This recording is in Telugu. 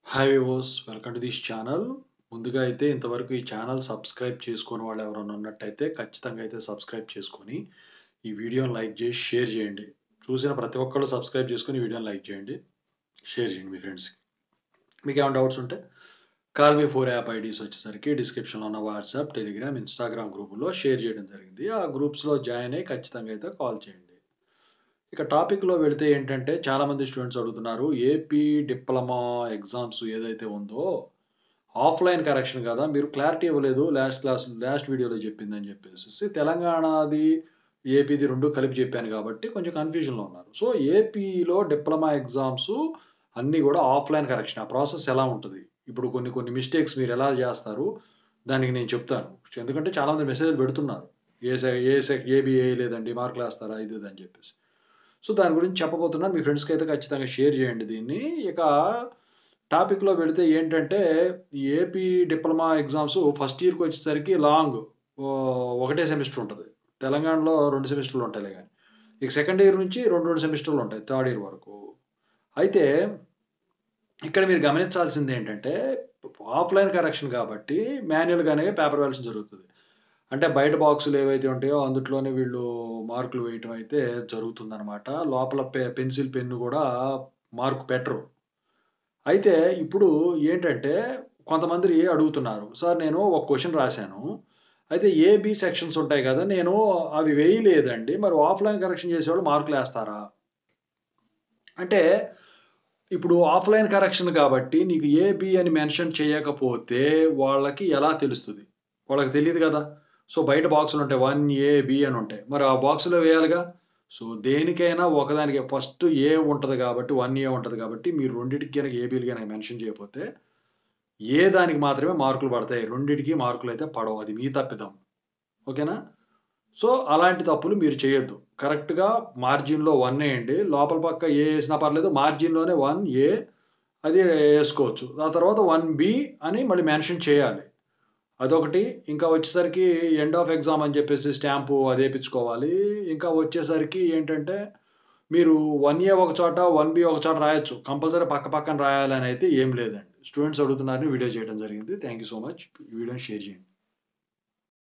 Hi viewers, welcome to this channel. ముందుగా అయితే ఇంతవరకు ఈ ఛానల్ సబ్స్క్రైబ్ చేసుకోని వాళ్ళు ఎవరైనా ఉన్నట్టయితే ఖచ్చితంగా అయితే సబ్స్క్రైబ్ చేసుకొని ఈ వీడియోని లైక్ చేసి షేర్ చేయండి. చూసిన ప్రతి ఒక్కళ్ళు సబ్స్క్రైబ్ చేసుకొని ఈ వీడియోని లైక్ చేయండి, షేర్ చేయండి మీ ఫ్రెండ్స్కి. మీకు ఏమైనా డౌట్స్ ఉంటే కాల్ మీ 4 యాప్ ఐడీస్ వచ్చేసరికి డిస్క్రిప్షన్లో ఉన్న వాట్సాప్, టెలిగ్రామ్, ఇన్స్టాగ్రామ్ గ్రూపుల్లో షేర్ చేయడం జరిగింది. ఆ గ్రూప్స్లో జాయిన్ అయ్యి ఖచ్చితంగా అయితే కాల్ చేయండి. ఇక టాపిక్‌లో వెళితే ఏంటంటే చాలామంది స్టూడెంట్స్ అడుగుతున్నారు. ఏపీ డిప్లొమా ఎగ్జామ్స్ ఏదైతే ఉందో ఆఫ్‌లైన్ కరెక్షన్ కదా! మీరు క్లారిటీ ఇవ్వలేదు లాస్ట్ వీడియోలో చెప్పిందని చెప్పేసేసి. తెలంగాణది, ఏపీది 2 కలిపి చెప్పాను కాబట్టి కొంచెం కన్‌ఫ్యూజన్‌లో ఉన్నారు. సో, ఏపీలో డిప్లొమా ఎగ్జామ్స్ అన్నీ గూడా ఆఫ్‌లైన్ కరెక్షన్. ఆ ప్రాసెస్ ఎలా ఉంటది? ఇప్పుడు కొన్ని కొన్ని మిస్టేక్స్ మీరెలా జేస్తారు? దానికి నేను చెప్తాను. ఎందుకంటే చాలామంది మెసేజ్‌లు పెడుతున్నారు. ఏబీ ఏయలేదండి మార్కులేస్తారా? ఇది ఇది అని చెప్పేసి. సో, దాని గురించి చెప్పబోతున్నాను. మీ ఫ్రెండ్స్‌కైతే ఖచ్చితంగా షేర్ చేయండి దీన్ని. ఇక టాపిక్‌లో వెళితే ఏంటంటే, ఈ ఏపీ డిప్లొమా ఎగ్జామ్స్ ఫస్ట్ ఇయర్‌కొచ్చేసరికి లాంగ్ ఒకటే సెమిస్టర్ ఉంటది. తెలంగాణలో 2 సెమిస్టర్‌లు ఉంటాయిలే గాని. ఇక సెకండ్ ఇయర్ నుంచి 2 సెమిస్టర్‌లు ఉంటాయి థర్డ్ ఇయర్ వరకు. అయితే ఇక్కడ మీరు గమనించాల్సిందేంటంటే, ఆఫ్‌లైన్ కరెక్షన్ కాబట్టి మాన్యుయల్‌గానే పేపర్ వేయాల్సి జరుగుతది. అంటే బయట బాక్సులు ఏవైతే ఉంటాయో అందుట్లోనే వీళ్ళు మార్కులు వేయటం అయితే జరుగుతుందనమాట. లోపల పెన్సిల్ పెన్ను గూడా మార్క్ పెట్టరు. అయితే ఇప్పుడు ఏంటంటే కొంతమంది అడుగుతున్నారు. సార్ నేను ఒక క్వెషన్ రాసాను. అయితే ఏ, బి సెక్షన్స్ ఉంటాయి గదా! నేను అవి వేయలేదండి. మరి ఆఫ్‌లైన్ కరెక్షన్ చేసేవాళ్ళు మార్కులేస్తారా? అంటే ఇప్పుడు ఆఫ్‌లైన్ కరెక్షన్ కాబట్టి నీకు ఏ, బి అని మెన్షన్ చేయకపోతే వాళ్ళకి ఎలా తెలుస్తది? వాళ్ళకి తెలీదు గదా! సో, బయట బాక్సులుంటాయి. 1 ఏ, బి అని ఉంటాయి. మరి ఆ బాక్స్‌లో వేయాలిగా. సో, దేనికైనా ఒకదానికి ఫస్ట్ ఏ ఉంటది గాబట్టి 1 ఏ ఉంటది గాబట్టి మీరు రెండిటికి గనక ఏబీలు గనక మెన్షన్ చేయకపోతే ఏ దానికి మాత్రమే మార్కులు పడతాయి. రెండిటికి మార్కులైతే పడవు. అది మీ తప్పిదం. ఓకేనా? సో, అలాంటి తప్పులు మీరు చేయొద్దు. కరెక్ట్‌గా మార్జిన్‌లో 1 ఏయండి. లోపల పక్క ఏ ఏసినా పర్లేదు. మార్జిన్‌లోనే 1 ఏ అది ఏసుకోవచ్చు. ఆ తర్వాత 1 బి అని మళ్ళీ మెన్షన్ చేయాలి. అదొకటి. ఇంకా వచ్చేసరికి ఎండ్ ఆఫ్ ఎగ్జామ్ అని చెప్పేసి స్టాంపు అదేపిచ్చుకోవాలి. ఇంకా వచ్చేసరికి ఏంటంటే, మీరు 1 ఏ ఒక చోట, 1 బి ఒక చోట రాయొచ్చు. కంపల్సరీ పక్క పక్కన రాయాలనైతే ఏం లేదండి. స్టూడెంట్స్ అడుగుతున్నారని వీడియో చేయడం జరిగింది. Thank you so much. ఈ వీడియోని షేర్ చేయండి.